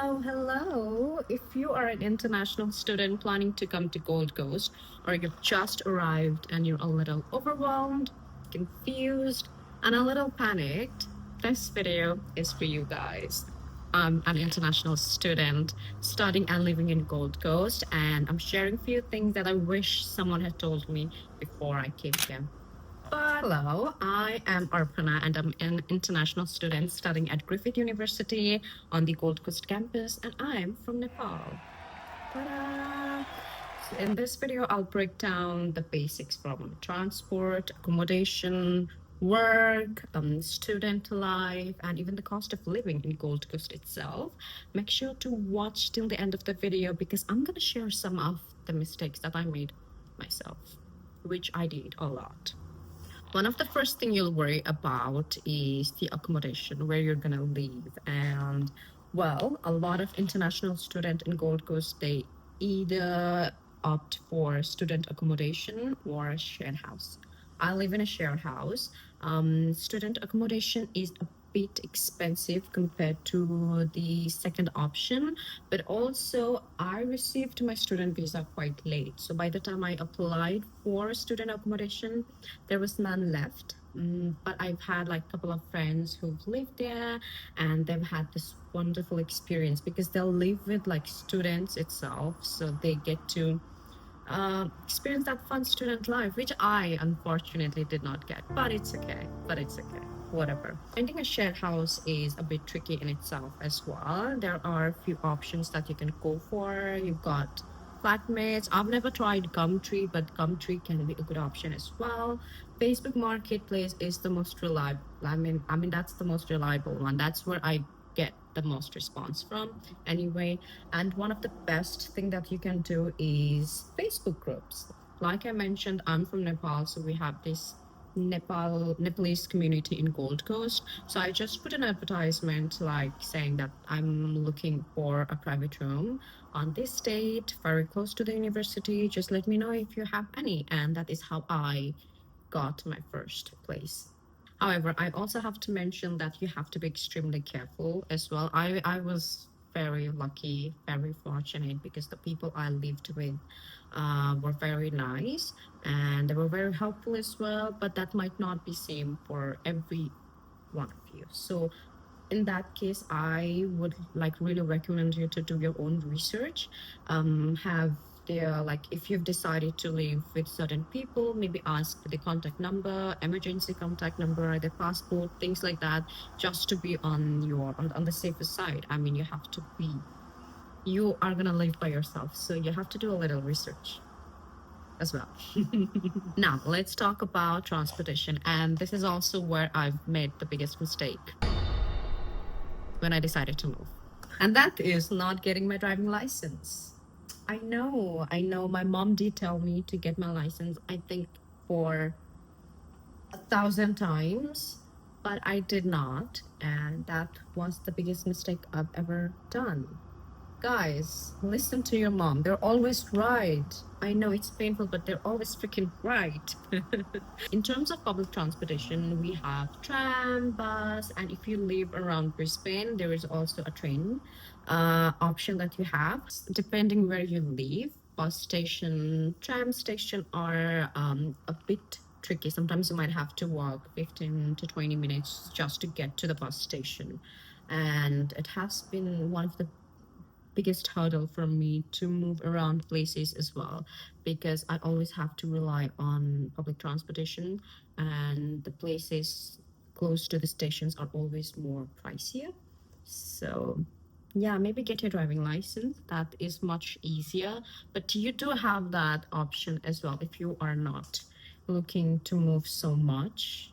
Hello. If you are an international student planning to come to Gold Coast, or you've just arrived and you're a little overwhelmed, confused, and a little panicked, this video is for you guys. I'm an international student studying and living in Gold Coast, and I'm sharing a few things that I wish someone had told me before I came here. Hello, I am Arpana and I'm an international student studying at Griffith University on the Gold Coast campus, and I'm from Nepal. Ta-da! So in this video, I'll break down the basics from transport, accommodation, work, student life, and even the cost of living in Gold Coast itself. Make sure to watch till the end of the video because I'm going to share some of the mistakes that I made myself, which I did a lot. One of the first thing you'll worry about is the accommodation, where you're gonna live. And well, a lot of international students in Gold Coast, they either opt for student accommodation or a shared house. I live in a shared house. Student accommodation is a bit expensive compared to the second option, but also I received my student visa quite late. So by the time I applied for student accommodation, there was none left. But I've had like a couple of friends who've lived there and they've had this wonderful experience because they'll live with like students itself. So they get to experience that fun student life, which I unfortunately did not get. But it's okay. Whatever. Renting a shared house is a bit tricky in itself as well. There are a few options that you can go for. You've got flatmates. I've never tried Gumtree, but Gumtree can be a good option as well. Facebook Marketplace is the most reliable. I mean that's the most reliable one. That's where I get the most response from anyway. And one of the best thing that you can do is Facebook groups. Like I mentioned, I'm from Nepal, so we have this Nepalese community in Gold Coast. So I just put an advertisement like saying that I'm looking for a private room on this date, very close to the university. Just let me know if you have any. And that is how I got my first place. However, I also have to mention that you have to be extremely careful as well. I was very lucky, very fortunate because the people I lived with were very nice and they were very helpful as well. But that might not be same for every one of you. So in that case, I would like really recommend you to do your own research. Have their like if you've decided to live with certain people, maybe ask for the contact number, emergency contact number, their passport, things like that, just to be on the safer side. I mean, you are gonna live by yourself, so you have to do a little research as well. Now let's talk about transportation, and this is also where I've made the biggest mistake when I decided to move. And that is not getting my driving license. I know. My mom did tell me to get my license, I think, for 1,000 times, but I did not. And that was the biggest mistake I've ever done. Guys, listen to your mom. They're always right. I know it's painful, but they're always freaking right. In terms of public transportation, we have tram, bus, and if you live around Brisbane, there is also a train option that you have. Depending where you live, bus station, tram station are a bit tricky. Sometimes you might have to walk 15 to 20 minutes just to get to the bus station. And it has been one of the biggest hurdle for me to move around places as well because I always have to rely on public transportation and the places close to the stations are always more pricier. So yeah, maybe get your driving license. That is much easier. But you do have that option as well if you are not looking to move so much.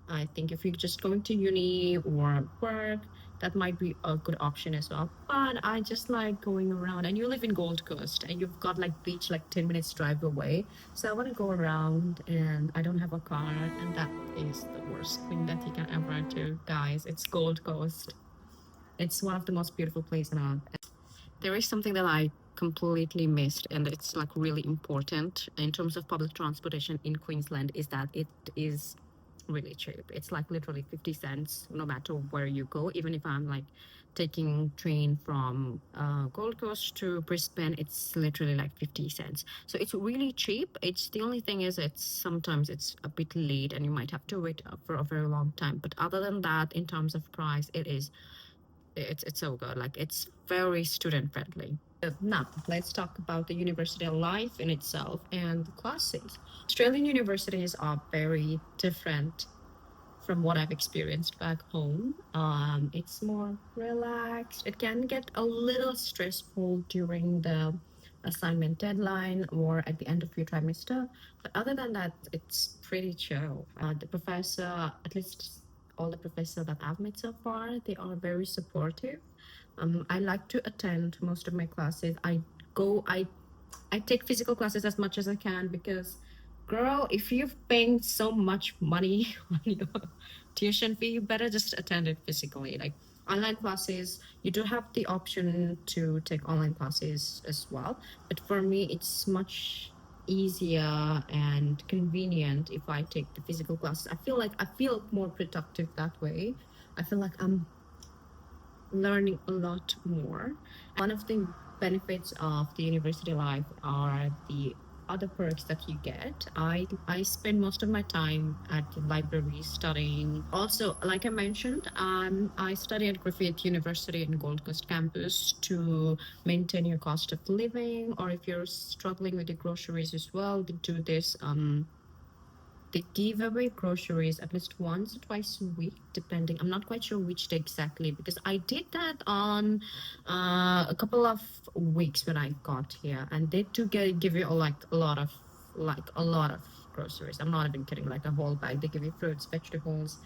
I think if you're just going to uni or work, that might be a good option as well. But I just like going around, and you live in Gold Coast, and you've got like beach like 10 minutes drive away. So I want to go around, and I don't have a car, and that is the worst thing that you can ever do, guys. It's Gold Coast. It's one of the most beautiful places on earth. There is something that I completely missed, and it's like really important in terms of public transportation in Queensland, is that it is really cheap. It's like literally 50 cents no matter where you go. Even if I'm like taking train from Gold Coast to Brisbane, it's literally like 50 cents. So it's really cheap. It's the only thing is it's sometimes it's a bit late and you might have to wait for a very long time. But other than that, in terms of price, it's so good. Like it's very student friendly. Now, let's talk about the university life in itself and the classes. Australian universities are very different from what I've experienced back home. It's more relaxed. It can get a little stressful during the assignment deadline or at the end of your trimester. But other than that, it's pretty chill. The professor, at least all the professors that I've met so far, they are very supportive. I like to attend most of my classes. Go, I take physical classes as much as I can because, girl, if you're paying so much money on your tuition fee, you better just attend it physically. Like online classes, you do have the option to take online classes as well. But for me, it's much easier and convenient if I take the physical classes. I feel more productive that way. I feel like I'm learning a lot more. One of the benefits of the university life are the other perks that you get. I spend most of my time at the library studying. Also, like I mentioned, I study at Griffith University in Gold Coast campus to maintain your cost of living, or if you're struggling with the groceries as well, they do this they give away groceries at least once or twice a week, depending. I'm not quite sure which day exactly because I did that on a couple of weeks when I got here, and they do give you a lot of groceries. I'm not even kidding, like a whole bag. They give you fruits, vegetables,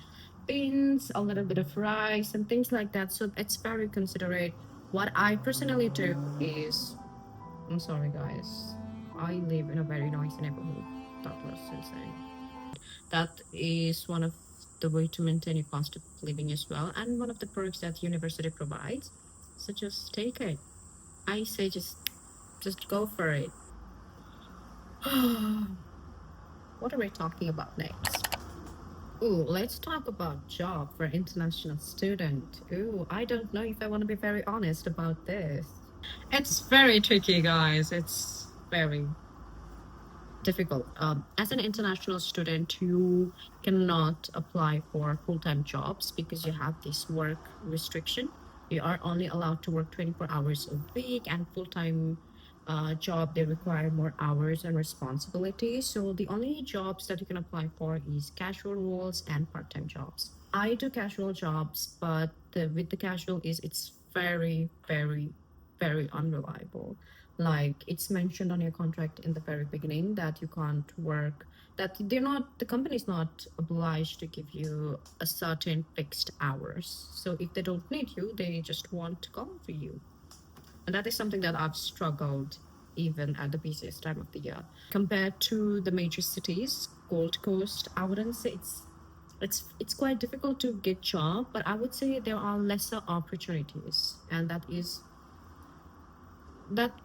beans, a little bit of rice, and things like that. So it's very considerate. What I personally do is, I'm sorry, guys. I live in a very noisy neighborhood. That was insane. That is one of the way to maintain your cost of living as well, and one of the perks that university provides. So just take it. I say just go for it. What are we talking about next? Ooh, let's talk about job for international student. Ooh, I don't know if I want to be very honest about this. It's very tricky, guys. It's very difficult. As an international student, you cannot apply for full-time jobs because you have this work restriction. You are only allowed to work 24 hours a week, and full-time job, they require more hours and responsibilities. So the only jobs that you can apply for is casual roles and part-time jobs. I do casual jobs, but with the casual is it's very, very, very unreliable. Like it's mentioned on your contract in the very beginning that you can't work, that the company is not obliged to give you a certain fixed hours. So if they don't need you, they just won't call for you. And that is something that I've struggled even at the busiest time of the year. Compared to the major cities, Gold Coast, I wouldn't say it's quite difficult to get job, but I would say there are lesser opportunities, and that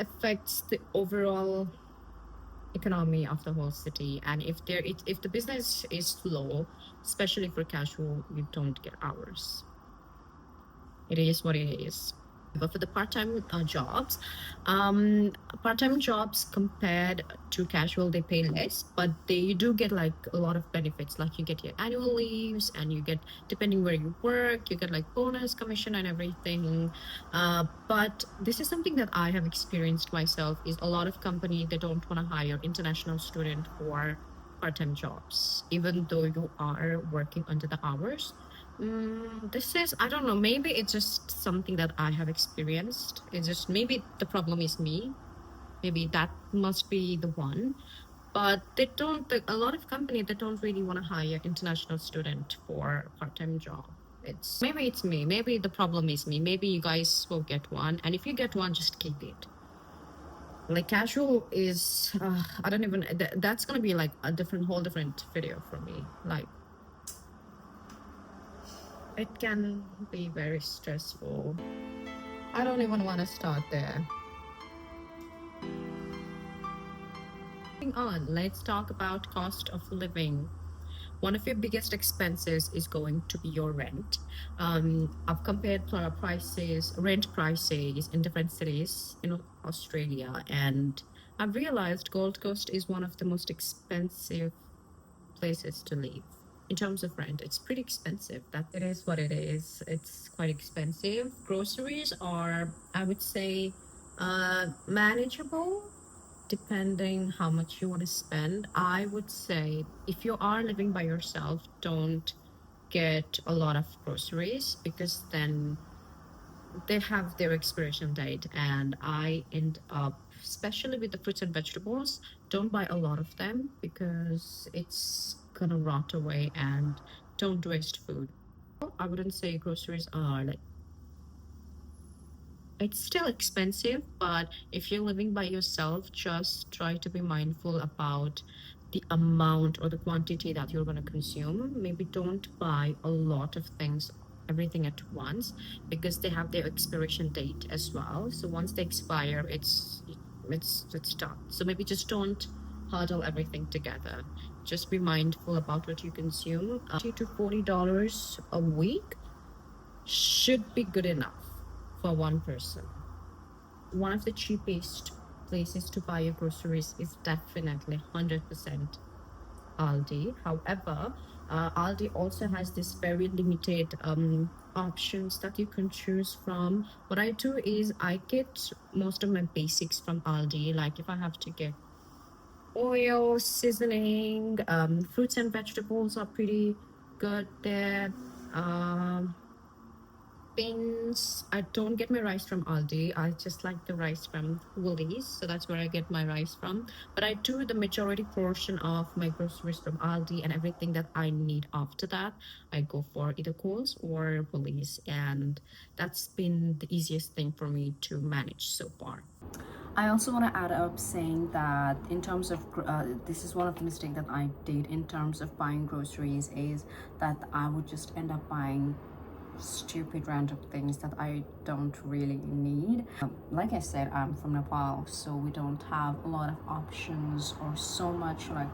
affects the overall economy of the whole city. And if the business is low, especially for casual, you don't get hours. It is what it is. But for the part-time part-time jobs compared to casual, they pay less, but they do get like a lot of benefits. Like you get your annual leaves, and you get, depending where you work, you get like bonus, commission, and everything. But this is something that I have experienced myself. Is a lot of company, they don't want to hire international student for part-time jobs, even though you are working under the hours. This is, I don't know, maybe it's just something that I have experienced. It's just maybe the problem is me. Maybe that must be the one. But a lot of companies, they don't really want to hire international student for part-time job. Maybe it's me. Maybe the problem is me. Maybe you guys will get one. And if you get one, just keep it. Like casual is, I don't even, that's going to be like a whole different video for me. Like, it can be very stressful. I don't even want to start there. Moving on, let's talk about cost of living. One of your biggest expenses is going to be your rent. I've compared prices, rent prices in different cities in Australia, and I've realized Gold Coast is one of the most expensive places to live. In terms of rent, it's pretty expensive. That it is what it is. It's quite expensive. Groceries are, I would say, manageable depending how much you want to spend. I would say if you are living by yourself, don't get a lot of groceries because then they have their expiration date, and I end up, especially with the fruits and vegetables, don't buy a lot of them because it's gonna rot away, and don't waste food. I wouldn't say groceries are like, it's still expensive, but if you're living by yourself, just try to be mindful about the amount or the quantity that you're going to consume. Maybe don't buy a lot of things, everything at once, because they have their expiration date as well. So once they expire, it's done. So maybe just don't huddle everything together. Just be mindful about what you consume. To $40 a week should be good enough for one person. One of the cheapest places to buy your groceries is definitely 100% Aldi. However, Aldi also has this very limited options that you can choose from. What I do is I get most of my basics from Aldi. Like if I have to get oil, seasoning, fruits and vegetables are pretty good there. Um, Beans. I don't get my rice from Aldi. I just like the rice from Woolies, so that's where I get my rice from. But I do the majority portion of my groceries from Aldi, and everything that I need after that, I go for either Coles or Woolies, and that's been the easiest thing for me to manage so far. I also want to add up saying that in terms of this is one of the mistakes that I did in terms of buying groceries is that I would just end up buying stupid random things that I don't really need. Like I said, I'm from Nepal, so we don't have a lot of options or so much like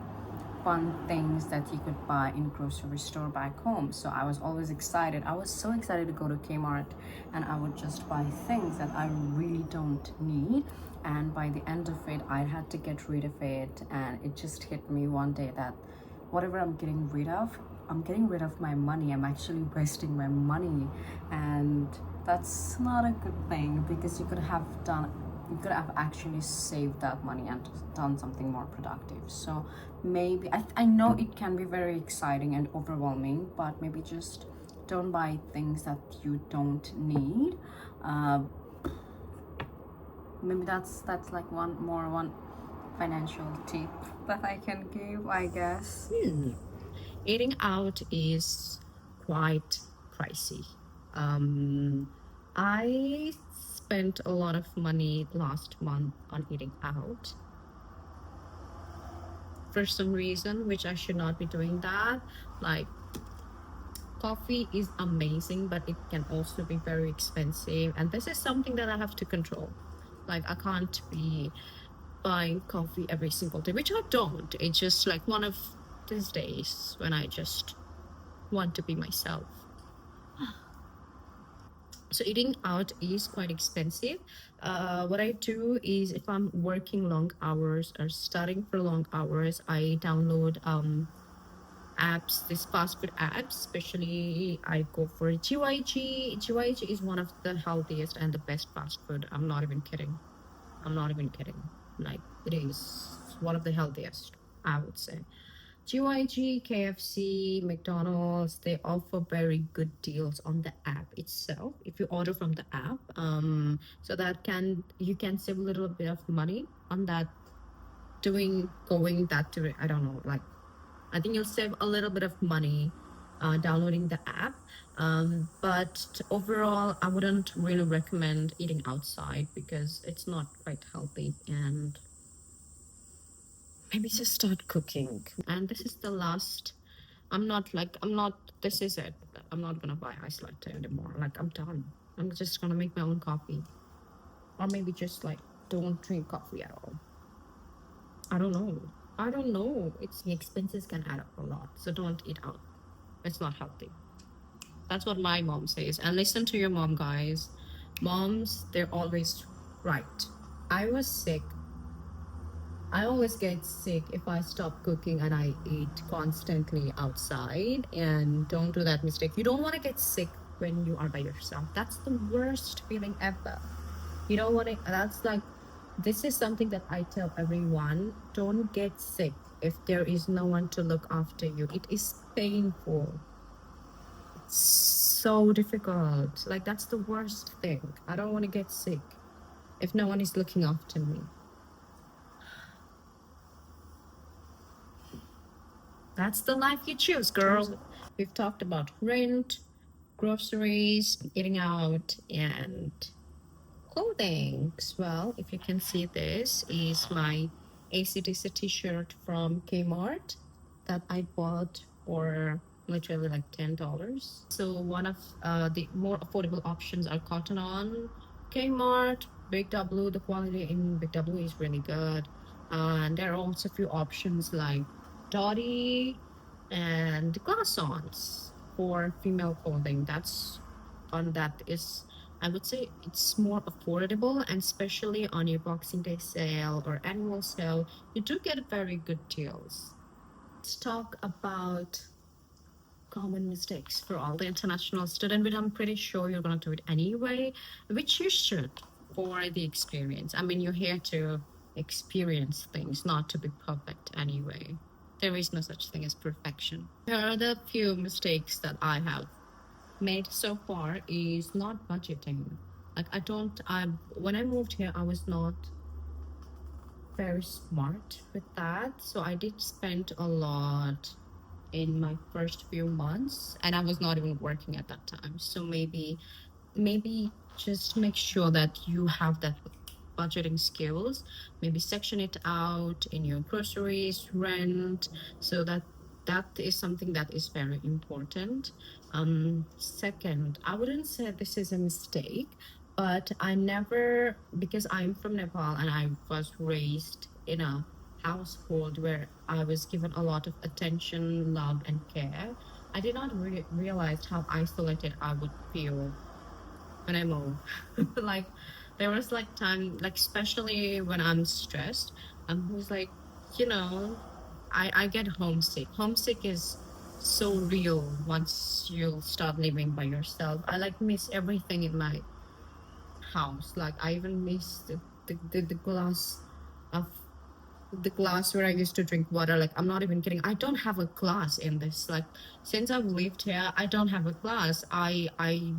fun things that you could buy in grocery store back home. So I was always excited. I was so excited to go to Kmart and I would just buy things that I really don't need. And by the end of it, I had to get rid of it. And it just hit me one day that whatever I'm getting rid of, I'm getting rid of my money. I'm actually wasting my money. And that's not a good thing because you could have actually saved that money and done something more productive. So maybe I know it can be very exciting and overwhelming, but maybe just don't buy things that you don't need. uh, Maybe that's like one financial tip that I can give, I guess. Eating out is quite pricey. Um, I spent a lot of money last month on eating out for some reason, which I should not be doing that. Like, coffee is amazing, but it can also be very expensive. And this is something that I have to control. Like, I can't be buying coffee every single day, which I don't. It's just like one of these days when I just want to be myself. So eating out is quite expensive. What I do is if I'm working long hours or studying for long hours, I download apps, these fast food apps. Especially, I go for GYG. GYG is one of the healthiest and the best fast food. I'm not even kidding. I'm not even kidding. Like, it is one of the healthiest, I would say. GYG, KFC, McDonald's, they offer very good deals on the app itself. If you order from the app, so that can you can save a little bit of money on that. Doing going that to I don't know, like I think you'll save a little bit of money downloading the app. But overall, I wouldn't really recommend eating outside because it's not quite healthy, and maybe just start cooking. And this is the last. I'm not, this is it. I'm not gonna buy ice latte anymore. Like, I'm done. I'm just gonna make my own coffee. Or maybe just like don't drink coffee at all. I don't know. I don't know. It's the expenses can add up a lot. So don't eat out. It's not healthy. That's what my mom says. And listen to your mom, guys. Moms, they're always right. I was sick. I always get sick if I stop cooking and I eat constantly outside. And don't do that mistake. You don't want to get sick when you are by yourself. That's the worst feeling ever. You don't want to, that's like, this is something that I tell everyone. Don't get sick if there is no one to look after you. It is painful. It's so difficult. Like, that's the worst thing. I don't want to get sick if no one is looking after me. That's the life you choose, girl. We've talked about rent, groceries, eating out, and clothing. Well, if you can see, this is my ACDC t-shirt from Kmart that I bought for literally like $10. So one of the more affordable options are Cotton On, Kmart, Big W. The quality in Big W is really good. And there are also a few options like Dottie and Glass-Ons for female clothing. That's on that is, I would say, it's more affordable, and especially on your Boxing Day sale or annual sale, you do get very good deals. Let's talk about common mistakes for all the international students, but I'm pretty sure you're going to do it anyway, which you should for the experience. I mean, you're here to experience things, not to be perfect anyway. There is no such thing as perfection. Here are the few mistakes that I have made so far is not budgeting. Like, I when I moved here, I was not very smart with that. So I did spend a lot in my first few months, and I was not even working at that time. So maybe just make sure that you have that budgeting skills. Maybe section it out in your groceries, rent, so that is something that is very important. Second, I wouldn't say this is a mistake, but I never, because I'm from Nepal and I was raised in a household where I was given a lot of attention, love, and care. I did not realize how isolated I would feel when I move. Like, there was like time, like especially when I'm stressed, I'm always like, you know, I get homesick. Homesick is so real once you start living by yourself. I like miss everything in my house. Like, I even miss the glass of the glass where I used to drink water. Like, I'm not even kidding. I don't have a glass in this. Like, since I've lived here, I don't have a glass. I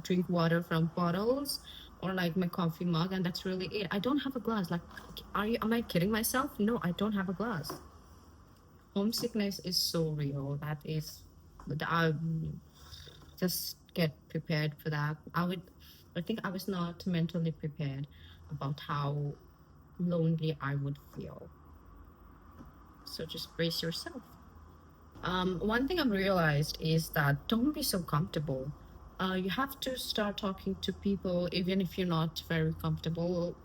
drink water from bottles or like my coffee mug, and that's really it. I don't have a glass. Like, am I kidding myself? No, I don't have a glass. Homesickness is so real. That is, I just get prepared for that. I think I was not mentally prepared about how lonely I would feel. So just brace yourself. One thing I've realized is that don't be so comfortable. You have to start talking to people, even if you're not very comfortable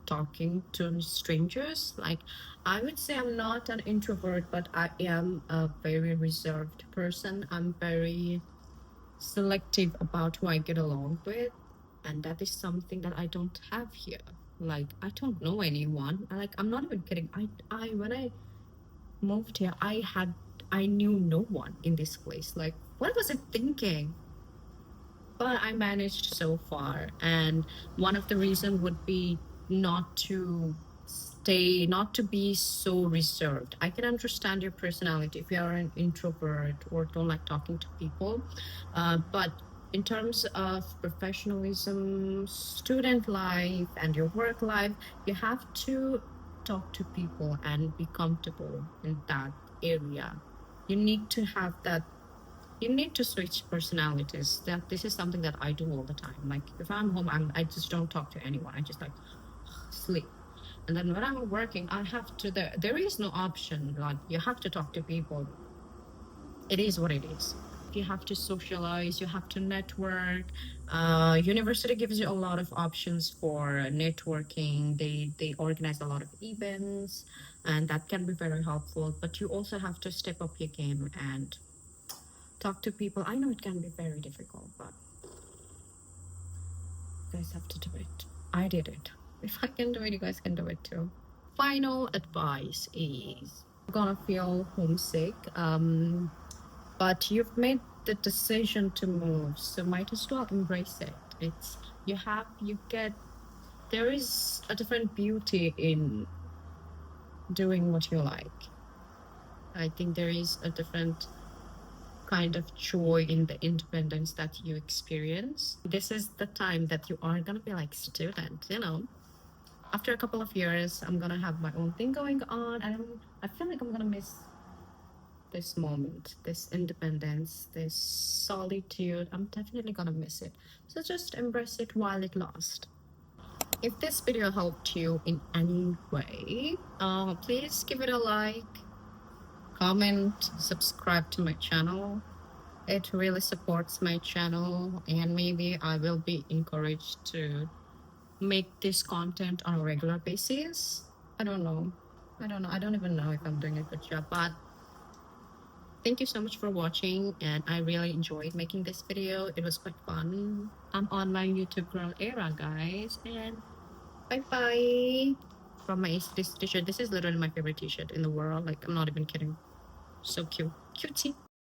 talking to strangers. Like, I would say I'm not an introvert, but I am a very reserved person. I'm very selective about who I get along with, and that is something that I don't have here. Like, I don't know anyone. Like, I'm not even kidding. I when I moved here, I knew no one in this place. Like, what was I thinking? But I managed so far, and one of the reason would be not to be so reserved. I can understand your personality if you are an introvert or don't like talking to people, but in terms of professionalism, student life, and your work life, you have to talk to people and be comfortable in that area. You need to have that, you need to switch personalities. That this is something that I do all the time. Like, if I'm home, I just don't talk to anyone. I just like sleep. And then when I'm working, I have to, there is no option. Like, you have to talk to people. It is what it is. you have to socialize, you have to network. University gives you a lot of options for networking. They organize a lot of events, and that can be very helpful. But you also have to step up your game and talk to people. I know it can be very difficult, but you guys have to do it. I did it. If I can do it, you guys can do it too. Final advice is you're gonna feel homesick, but you've made the decision to move, so might as well embrace it. It's you get there is a different beauty in doing what you like. I think there is a different kind of joy in the independence that you experience. This is the time that you are gonna be like student, you know. After a couple of years, I'm gonna have my own thing going on, and I feel like I'm gonna miss this moment, this independence, this solitude. I'm definitely gonna miss it. So just embrace it while it lasts. If this video helped you in any way, please give it a like, comment, subscribe to my channel. It really supports my channel, and maybe I will be encouraged to make this content on a regular basis. I don't know. I don't even know if I'm doing a good job, but thank you so much for watching, and I really enjoyed making this video. It was quite fun. I'm on my YouTube girl era, guys, and bye-bye. From my this t-shirt. This is literally my favorite t-shirt in the world. Like, I'm not even kidding. So cute. Cutesy.